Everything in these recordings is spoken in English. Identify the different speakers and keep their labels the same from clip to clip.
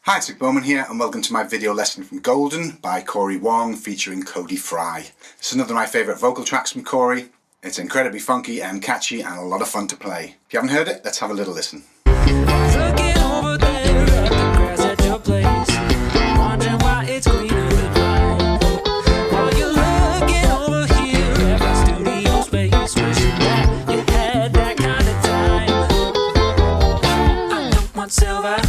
Speaker 1: Hi, it's Bowman here and welcome to my video lesson from Golden by Cory Wong featuring Cody Fry. This is another of my favourite vocal tracks from Cory. It's incredibly funky and catchy and a lot of fun to play. If you haven't heard it, let's have a little listen.
Speaker 2: Looking over there at the grass at your place, wondering why it's greener than mine. While you're looking over here at my studio space, wishing that you had that kind of time. I don't want silver,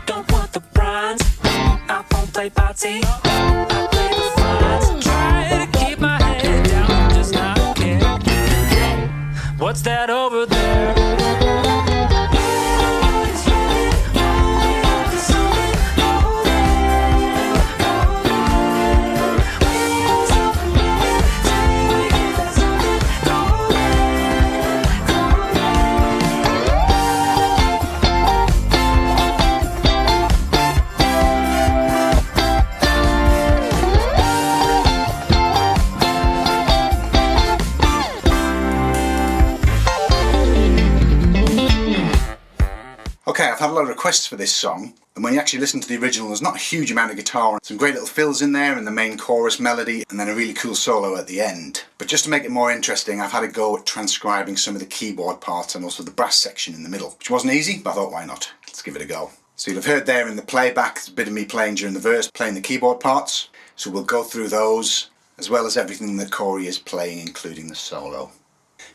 Speaker 2: don't want the bronze. I won't play party, I play the fines. Try to keep my head down, just not care. What's that over there?
Speaker 1: Okay, I've had a lot of requests for this song, and when you actually listen to the original, there's not a huge amount of guitar. Some great little fills in there and the main chorus melody, and then a really cool solo at the end. But just to make it more interesting, I've had a go at transcribing some of the keyboard parts and also the brass section in the middle, which wasn't easy, but I thought, why not? Let's give it a go. So you'll have heard there in the playback, it's a bit of me playing during the verse, playing the keyboard parts. So we'll go through those, as well as everything that Cory is playing, including the solo.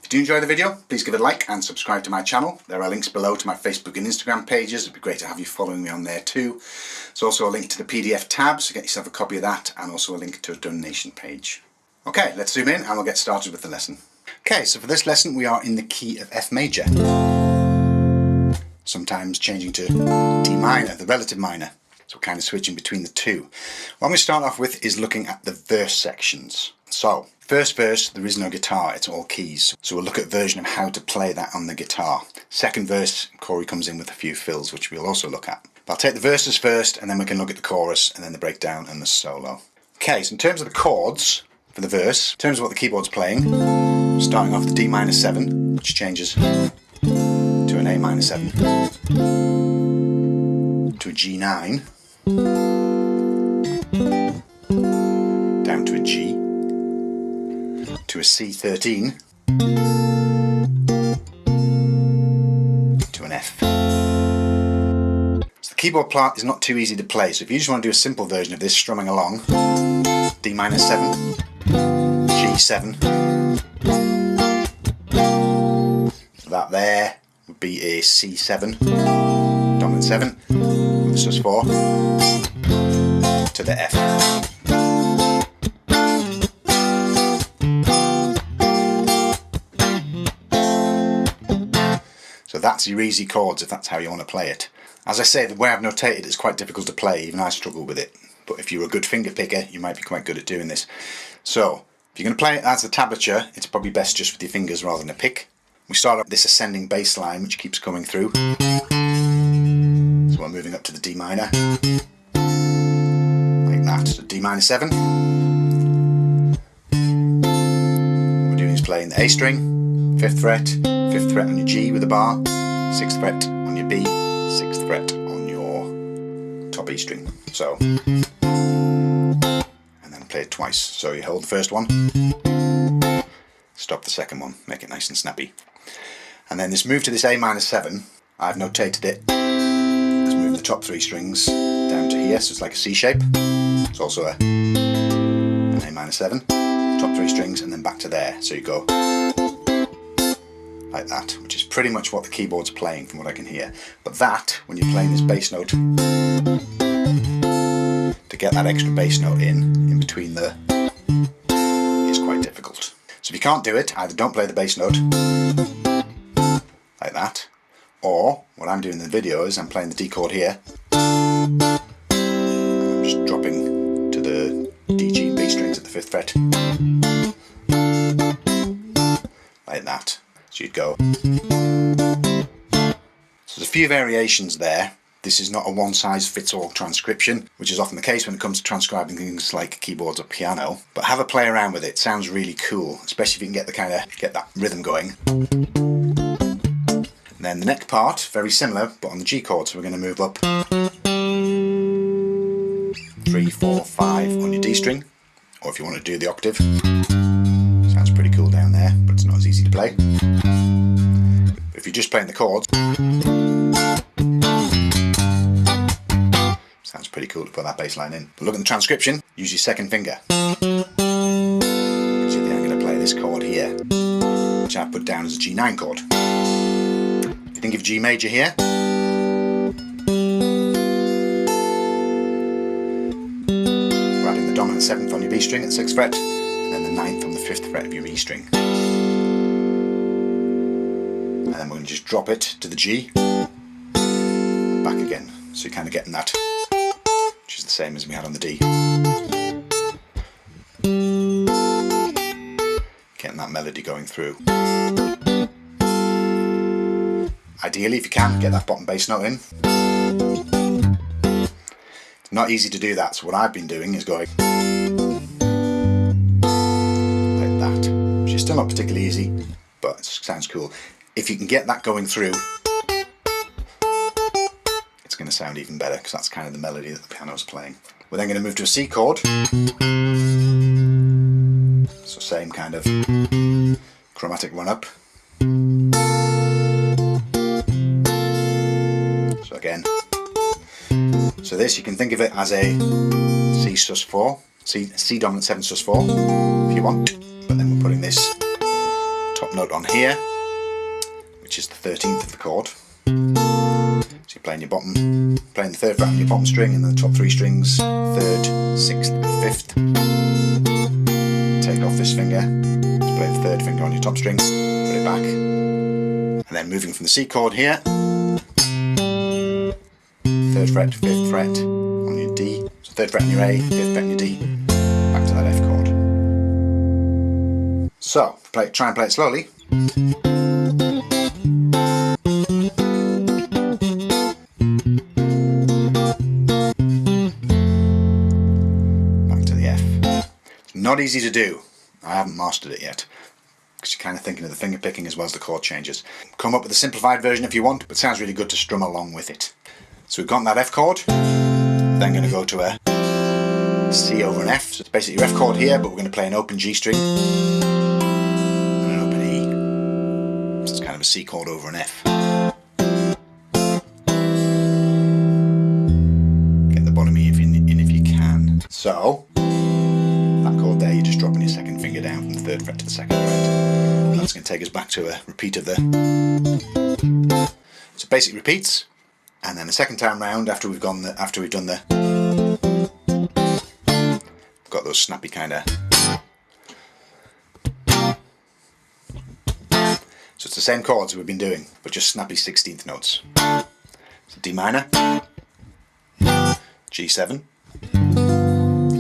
Speaker 1: If you do enjoy the video, please give it a like and subscribe to my channel. There are links below to my Facebook and Instagram pages. It'd be great to have you following me on there too. There's also a link to the PDF tab, so get yourself a copy of that, and also a link to a donation page. Okay, let's zoom in and we'll get started with the lesson. Okay, so for this lesson we are in the key of F major. Sometimes changing to D minor, the relative minor. So we're kind of switching between the two. What I'm going to start off with is looking at the verse sections. So, first verse, there is no guitar, it's all keys. So we'll look at a version of how to play that on the guitar. Second verse, Cory comes in with a few fills, which we'll also look at. But I'll take the verses first, and then we can look at the chorus, and then the breakdown and the solo. Okay, so in terms of the chords for the verse, in terms of what the keyboard's playing, starting off the D minor 7, which changes to an A minor 7, to a G9, down to a G, to a C13, to an F. So the keyboard part is not too easy to play, so if you just want to do a simple version of this strumming along, D minor 7, G7, so that there would be a C7, dominant 7, with a sus4, to the F. So that's your easy chords if that's how you want to play it. As I say, the way I've notated it's quite difficult to play, even I struggle with it. But if you're a good finger picker, you might be quite good at doing this. So, if you're going to play it as the tablature, it's probably best just with your fingers rather than a pick. We start up this ascending bass line which keeps coming through. So we're moving up to the D minor. Like that. So D minor 7. What we're doing is playing the A string, 5th fret, 5th fret on your G with a bar, 6th fret on your B, 6th fret on your top E string. So, and then play it twice. So you hold the first one, stop the second one, make it nice and snappy. And then this move to this A minor 7, I've notated it. Let's move the top 3 strings down to here, so it's like a C shape. It's also an A minor 7, top 3 strings, and then back to there. So you go like that, which is pretty much what the keyboard's playing from what I can hear. But that, when you're playing this bass note, to get that extra bass note in between the, is quite difficult. So if you can't do it, either don't play the bass note, like that, or what I'm doing in the video is I'm playing the D chord here, and I'm just dropping to the D, G and B strings at the 5th fret, like that. So you'd go. So there's a few variations there. This is not a one-size-fits-all transcription, which is often the case when it comes to transcribing things like keyboards or piano. But have a play around with it. It sounds really cool, especially if you can get that rhythm going. And then the next part, very similar, but on the G chord. So we're going to move up 3, 4, 5 on your D string, or if you want to do the octave. Sounds pretty cool down there, but it's not as easy to play. If you're just playing the chords, sounds pretty cool to put that bass line in. But look at the transcription, use your second finger. So then I'm going to play this chord here, which I've put down as a G9 chord. If you think of G major here, we're adding the dominant 7th on your B string at the 6th fret, and then the 9th on the 5th fret of your E string. And then we're going to just drop it to the G, and back again. So you're kind of getting that, which is the same as we had on the D. Getting that melody going through. Ideally, if you can, get that bottom bass note in. It's not easy to do that, so what I've been doing is going like that, which is still not particularly easy, but it sounds cool. If you can get that going through, it's going to sound even better, because that's kind of the melody that the piano's playing. We're then going to move to a C chord. So same kind of chromatic run up. So again, so this you can think of it as a C sus4, C dominant 7 sus4 if you want, but then we're putting this top note on here, which is the 13th of the chord. So you're playing your bottom, playing the 3rd fret on your bottom string, and then the top 3 strings, 3rd, 6th and 5th. Take off this finger, just play the 3rd finger on your top string, put it back, and then moving from the C chord here, 3rd fret, 5th fret on your D, so 3rd fret on your A, 5th fret on your D, back to that F chord. So, try and play it slowly. Not easy to do. I haven't mastered it yet, because you're kind of thinking of the finger picking as well as the chord changes. Come up with a simplified version if you want, but it sounds really good to strum along with it. So we've got that F chord, then going to go to a C over an F. So it's basically your F chord here, but we're going to play an open G string and an open E. So it's kind of a C chord over an F. Get the bottom E in if you can. So there, you're just dropping your second finger down from the 3rd fret to the 2nd fret. That's going to take us back to a repeat of the. So basic repeats, and then the second time round after we've done the, got those snappy kind of. So it's the same chords we've been doing, but just snappy 16th notes. So D minor, G7.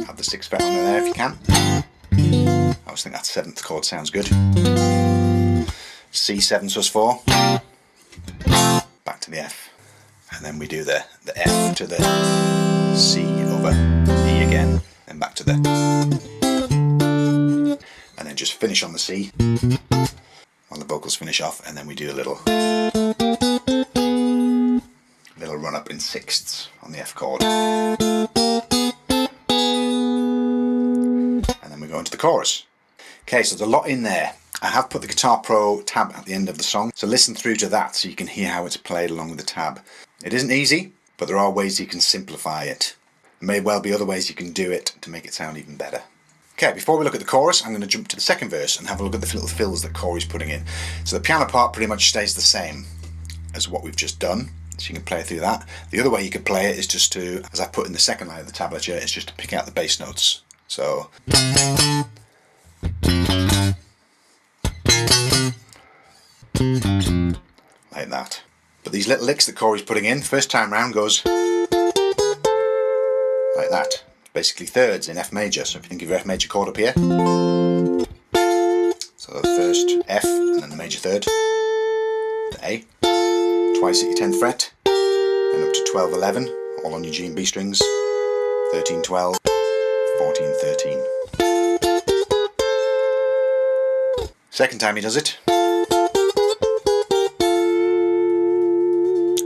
Speaker 1: Have the 6th fret on there if you can. I always think that 7th chord sounds good. C7 sus4, back to the F, and then we do the F to the C over E again, then back to the, and then just finish on the C while the vocals finish off, and then we do a little run up in 6ths on the F chord. Go into the chorus. Okay, so there's a lot in there. I have put the Guitar Pro tab at the end of the song, so listen through to that so you can hear how it's played along with the tab. It isn't easy, but there are ways you can simplify it. There may well be other ways you can do it to make it sound even better. Okay, before we look at the chorus, I'm going to jump to the second verse and have a look at the little fills that Cory's putting in. So the piano part pretty much stays the same as what we've just done, so you can play through that. The other way you could play it is just to, as I put in the second line of the tablature, is just to pick out the bass notes. So like that. But these little licks that Cory's putting in, first time round goes like that. It's basically thirds in F major. So if you think of your F major chord up here, so the first F and then the major third, the A, twice at your 10th fret, then up to 12, 11, all on your G and B strings, 13, 12, 14, 13. Second time he does it,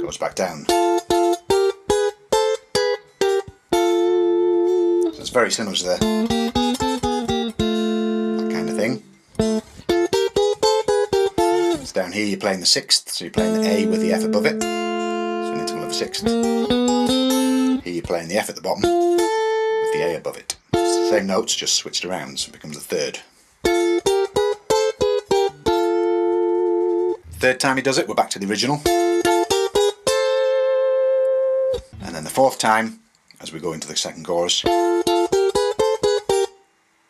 Speaker 1: goes back down. it's very similar to that kind of thing. It's down here you're playing the sixth, so you're playing the A with the F above it, so an interval of a sixth. Here you're playing the F at the bottom with the A above it. It's the same notes, just switched around, so it becomes a third. Third time he does it, we're back to the original. And then the fourth time, as we go into the second chorus,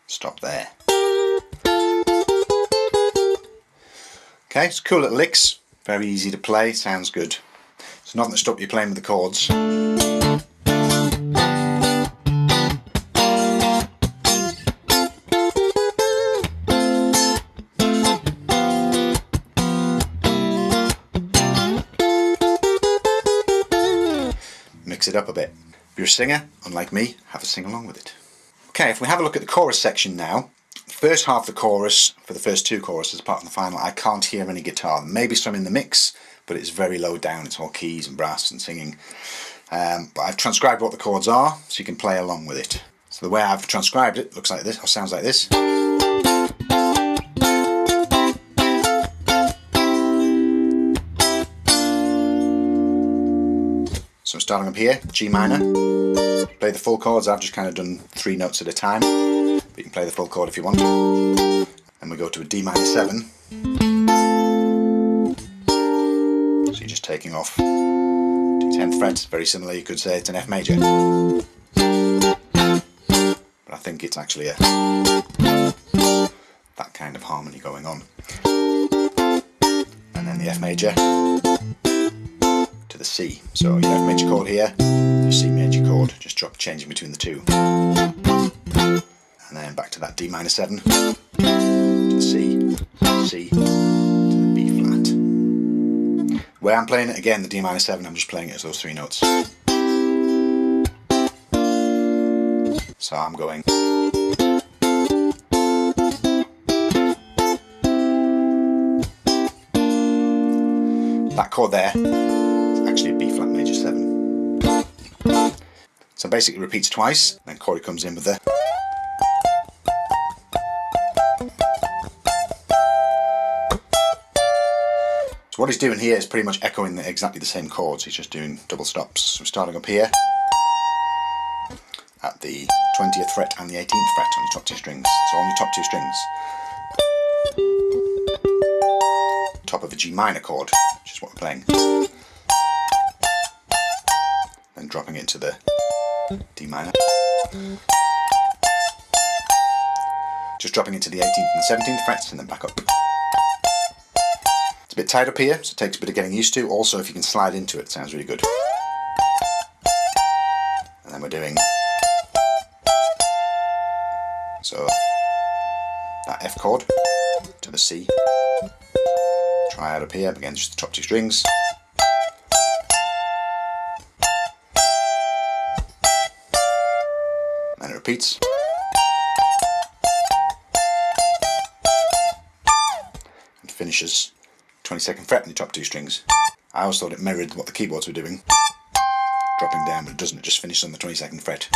Speaker 1: stop there. Okay, it's cool little licks, very easy to play, sounds good. It's nothing to stop you playing with the chords. Mix it up a bit. If you're a singer, unlike me, have a sing along with it. Okay, if we have a look at the chorus section now, the first half of the chorus, for the first two choruses apart from the final, I can't hear any guitar. Maybe some in the mix, but it's very low down, it's all keys and brass and singing. But I've transcribed what the chords are, so you can play along with it. So the way I've transcribed it looks like this, or sounds like this. So I'm starting up here, G minor, play the full chords. I've just kind of done 3 notes at a time, but you can play the full chord if you want. Then we go to a D minor 7, so you're just taking off the 10th fret. Very similar, you could say it's an F major, but I think it's actually that kind of harmony going on. And then the F major to the C. So your F major chord here, your C major chord, just changing between the two. And then back to that D minor 7, to the C, C, to the B flat. Where I'm playing it, again, the D minor 7, I'm just playing it as those 3 notes. So I'm going. That chord there, actually a B flat major 7. So basically it repeats twice, then Cory comes in with the. So what he's doing here is pretty much echoing exactly the same chords, he's just doing double stops. So starting up here at the 20th fret and the 18th fret on your top 2 strings. So on your top 2 strings, top of a G minor chord, which is what we're playing. Then dropping it to the D minor. Just dropping into the 18th and the 17th frets and then back up. It's a bit tight up here, so it takes a bit of getting used to. Also, if you can slide into it, it sounds really good. And then we're doing, so that F chord to the C. Try out up here, again just the top 2 strings. And then it repeats. And finishes 22nd fret in the top 2 strings. I always thought it mirrored what the keyboards were doing, dropping down, but it doesn't, it just finishes on the 22nd fret.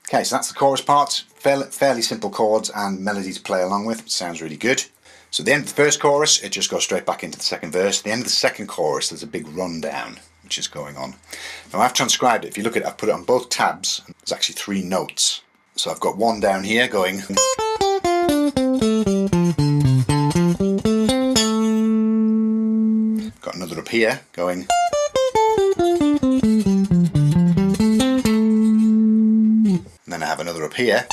Speaker 1: Okay, so that's the chorus part. Fairly simple chords and melody to play along with. It sounds really good. So at the end of the first chorus, it just goes straight back into the second verse. At the end of the second chorus, there's a big rundown, which is going on. Now I've transcribed it. If you look at it, I've put it on both tabs. There's actually 3 notes. So I've got one down here going. Got another up here going. And then I have another up here.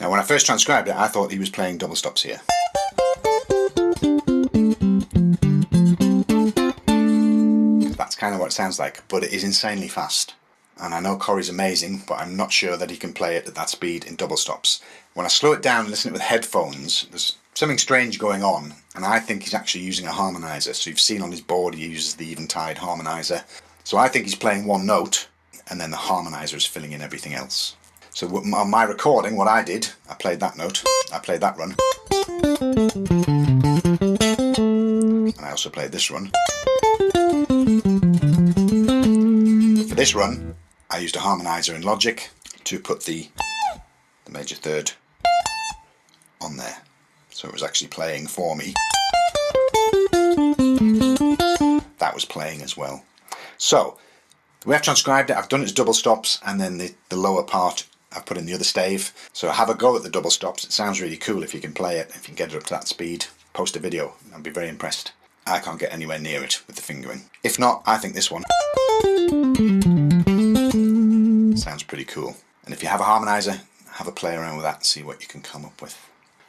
Speaker 1: Now when I first transcribed it, I thought he was playing double stops here. That's kind of what it sounds like, but it is insanely fast. And I know Cory's amazing, but I'm not sure that he can play it at that speed in double stops. When I slow it down and listen to it with headphones, there's something strange going on, and I think he's actually using a harmonizer. So you've seen on his board he uses the Eventide harmonizer. So I think he's playing one note, and then the harmonizer is filling in everything else. So on my recording, what I did, I played that note, I played that run, and I also played this run. this run, I used a harmonizer in Logic to put the major third on there. So it was actually playing for me. That was playing as well. So, the way I've transcribed it, I've done it as double stops, and then the lower part I've put in the other stave. So have a go at the double stops. It sounds really cool if you can play it, if you can get it up to that speed. Post a video, I'd be very impressed. I can't get anywhere near it with the fingering. If not, I think this one sounds pretty cool. And if you have a harmonizer, have a play around with that and see what you can come up with.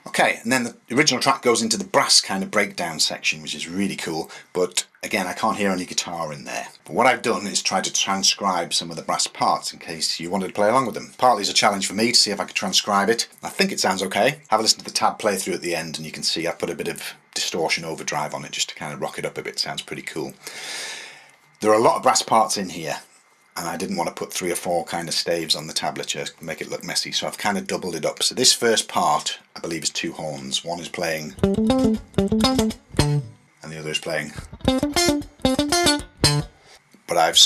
Speaker 1: Okay, and then the original track goes into the brass kind of breakdown section, which is really cool, but again, I can't hear any guitar in there. But what I've done is try to transcribe some of the brass parts in case you wanted to play along with them. Partly as a challenge for me to see if I could transcribe it. I think it sounds okay. Have a listen to the tab playthrough at the end and you can see I put a bit of distortion overdrive on it just to kind of rock it up a bit. Sounds pretty cool. There are a lot of brass parts in here, and I didn't want to put 3 or 4 kind of staves on the tablature to make it look messy, so I've kind of doubled it up. So this first part, I believe, is 2 horns. One is playing, and the other is playing. But I've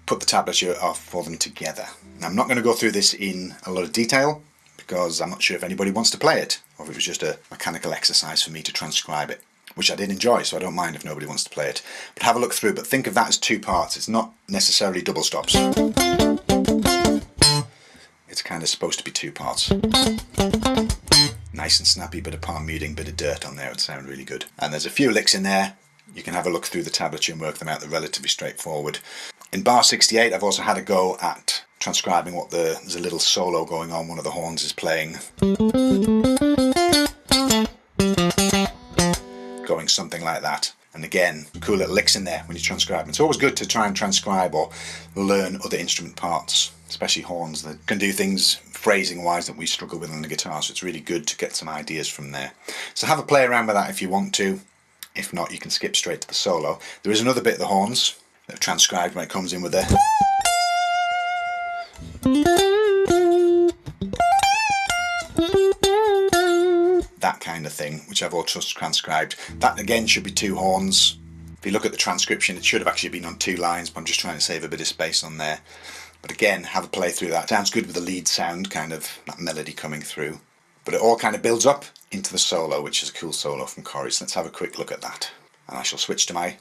Speaker 1: put the tablature off for them together. Now, I'm not going to go through this in a lot of detail, because I'm not sure if anybody wants to play it, or if it was just a mechanical exercise for me to transcribe it. Which I did enjoy, so I don't mind if nobody wants to play it. But have a look through, but think of that as 2 parts. It's not necessarily double stops. It's kind of supposed to be 2 parts. Nice and snappy, bit of palm muting, bit of dirt on there, it would sound really good. And there's a few licks in there. You can have a look through the tablature and work them out. They're relatively straightforward. In bar 68, I've also had a go at transcribing there's a little solo going on. One of the horns is playing. Going something like that. And again, cool little licks in there when you transcribe. It's always good to try and transcribe or learn other instrument parts, especially horns that can do things phrasing wise that we struggle with on the guitar, so it's really good to get some ideas from there. So have a play around with that if you want to. If not, you can skip straight to the solo. There is another bit of the horns that are transcribed when it comes in with the that kind of thing, which I've also transcribed. That again should be 2 horns. If you look at the transcription, it should have actually been on 2 lines, but I'm just trying to save a bit of space on there. But again, have a play through that. Sounds good with the lead sound, kind of that melody coming through. But it all kind of builds up into the solo, which is a cool solo from Cory. So let's have a quick look at that. And I shall switch to my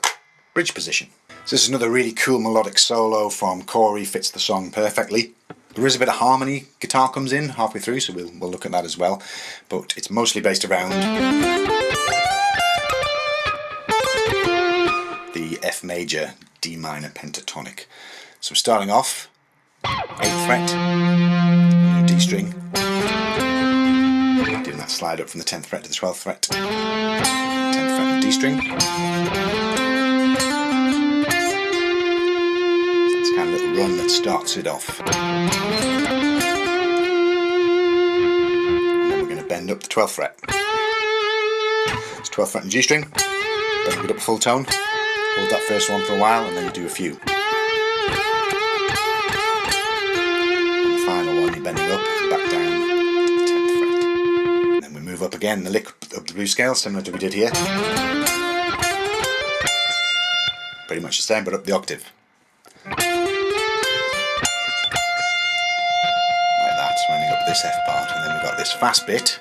Speaker 1: bridge position. So this is another really cool melodic solo from Cory, fits the song perfectly. There is a bit of harmony, guitar comes in halfway through, so we'll look at that as well. But it's mostly based around the F major D minor pentatonic. So starting off, 8th fret, D string, doing that slide up from the 10th fret to the 12th fret, 10th fret and D string. Kind of little run that starts it off. And then we're going to bend up the 12th fret. It's 12th fret and G string, bend it up a full tone, hold that first one for a while, and then you do a few. And the final one, you bend it up and back down to the 10th fret. And then we move up again, the lick up the blues scale, similar to what we did here. Pretty much the same, but up the octave. Running up this F part, and then we've got this fast bit.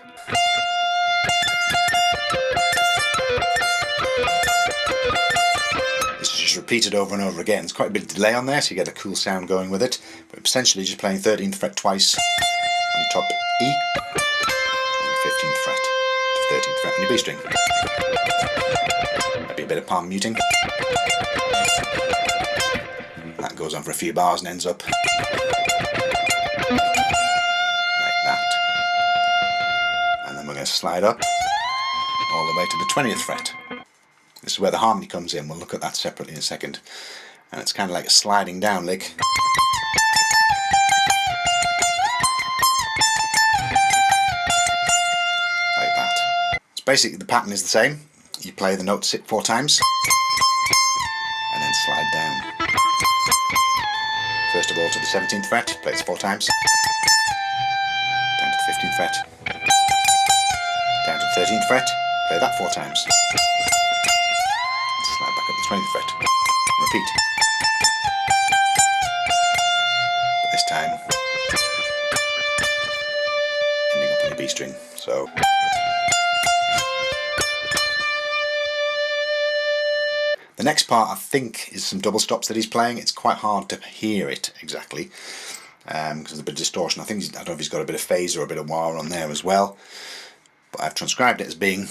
Speaker 1: This is just repeated over and over again. There's quite a bit of delay on there, so you get a cool sound going with it. But essentially just playing 13th fret twice on your top E, and 15th fret to 13th fret on your B string. Maybe a bit of palm muting. That goes on for a few bars and ends up slide up all the way to the 20th fret. This is where the harmony comes in. We'll look at that separately in a second. And it's kind of like a sliding down lick. Like that. It's basically, the pattern is the same. You play the note 4 times and then slide down. First of all to the 17th fret, play it 4 times. Down to the 15th fret. Down to the 13th fret, play that 4 times. Slide back up the 20th fret. Repeat. time, ending up on your B string. So the next part, I think, is some double stops that he's playing. It's quite hard to hear it exactly because there's a bit of distortion. I don't know if he's got a bit of phase or a bit of wah on there as well, but I've transcribed it as being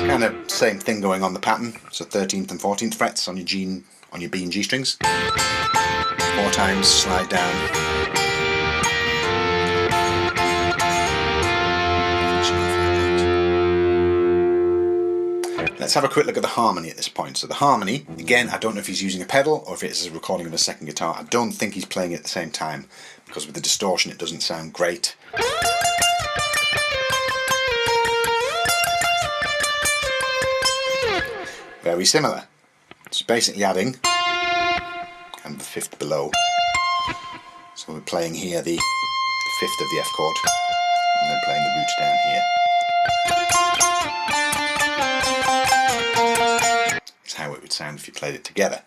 Speaker 1: kind of same thing going on the pattern. So 13th and 14th frets on your B and G strings. 4 times, slide down. Let's have a quick look at the harmony at this point. So the harmony, again, I don't know if he's using a pedal or if it's a recording of a second guitar. I don't think he's playing it at the same time because with the distortion it doesn't sound great. Very similar. It's basically adding kind of the 5th below. So we're playing here the 5th of the F chord and then playing the root down here. That's how it would sound if you played it together.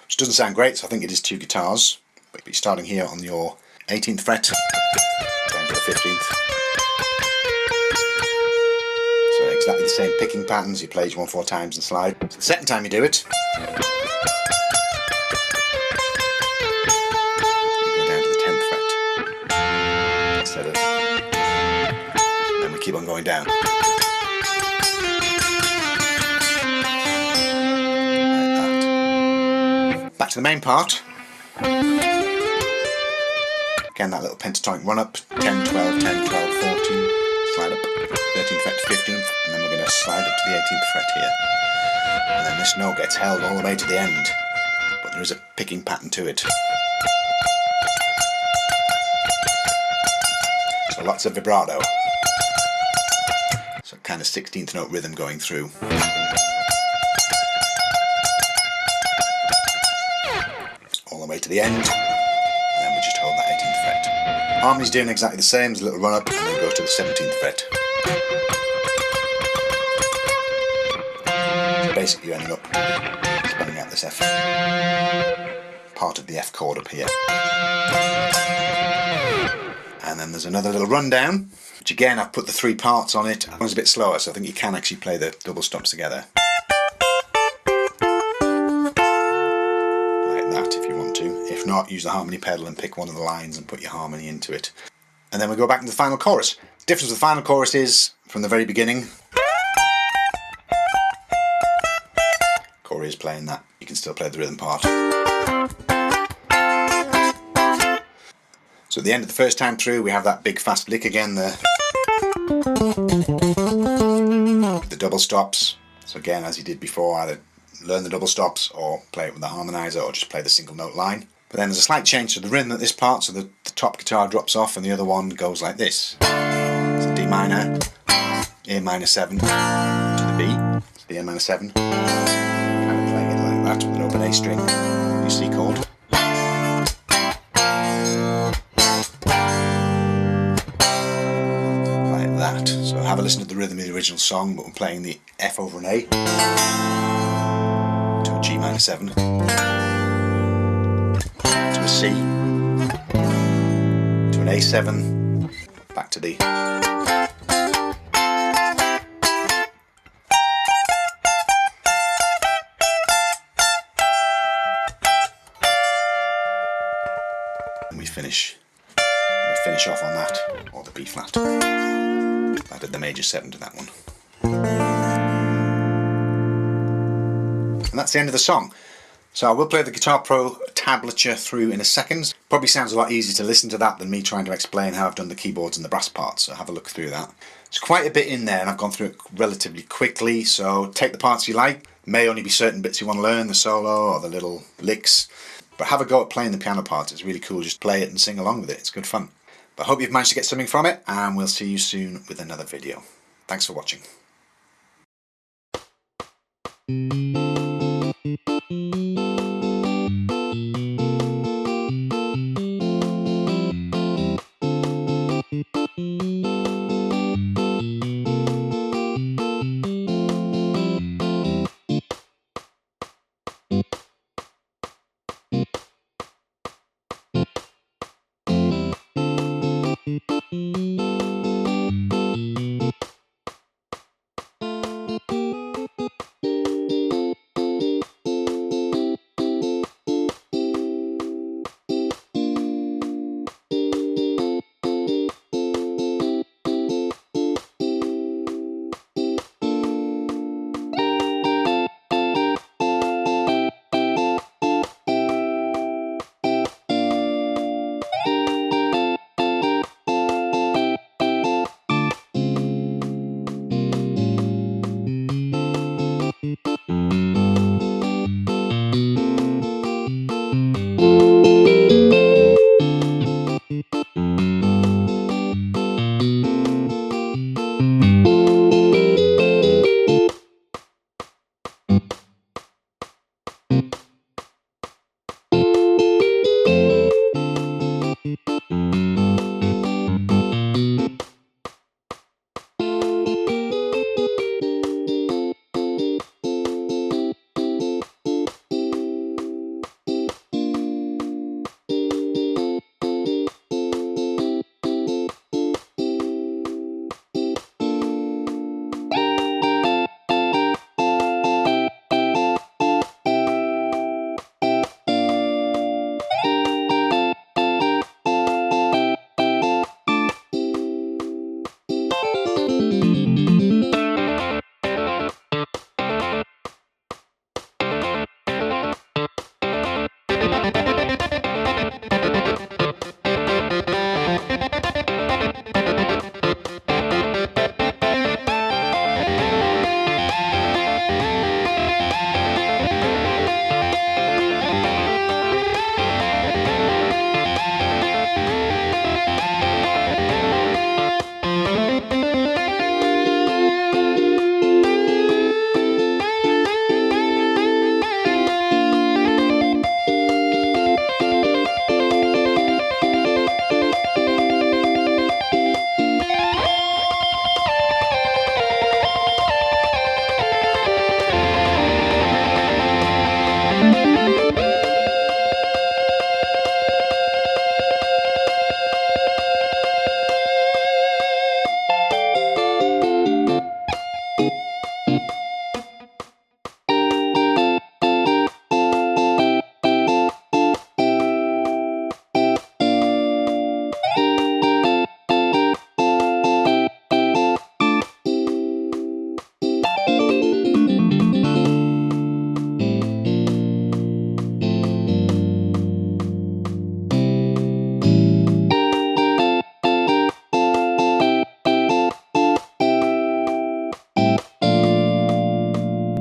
Speaker 1: Which doesn't sound great, so I think it is 2 guitars. But you're starting here on your 18th fret, down to the 15th. Exactly the same picking patterns. You play each one 4 times and slide. So the second time you do it, you go down to the 10th fret instead of, and then we keep on going down. Like that. Back to the main part. Again, that little pentatonic run up, 10, 12, 10, 12, 14, slide up. 13th fret to 15th, and then we're going to slide up to the 18th fret here. And then this note gets held all the way to the end, but there is a picking pattern to it. So lots of vibrato. So kind of 16th note rhythm going through. All the way to the end, and then we just hold that 18th fret. Harmony's doing exactly the same, there's a little run up, and then go to the 17th fret. Basically you're ending up spelling out this F, part of the F chord up here. And then there's another little rundown, which again I've put the 3 parts on it. One's a bit slower, so I think you can actually play the double stops together. Like that if you want to. If not, use the harmony pedal and pick one of the lines and put your harmony into it. And then we go back into the final chorus. The difference with the final chorus is, from the very beginning, Cory is playing that. You can still play the rhythm part. So at the end of the first time through, we have that big fast lick again, the double stops. So again, as you did before, either learn the double stops or play it with the harmonizer or just play the single note line. But then there's a slight change to the rhythm at this part, so the top guitar drops off and the other one goes like this. So D minor, A minor 7 to the B, so the A minor 7. With an open A string, your C chord. Like that. So have a listen to the rhythm of the original song, but we're playing the F over an A to a G minor 7 to a C to an A7 back to the finish off on that, or the B flat. I did the major 7 to that one. And that's the end of the song. So I will play the Guitar Pro tablature through in a second. Probably sounds a lot easier to listen to that than me trying to explain how I've done the keyboards and the brass parts, so have a look through that. There's quite a bit in there and I've gone through it relatively quickly, so take the parts you like. May only be certain bits you want to learn, the solo or the little licks. But have a go at playing the piano parts, it's really cool, just play it and sing along with it, it's good fun. But I hope you've managed to get something from it, and we'll see you soon with another video. Thanks for watching.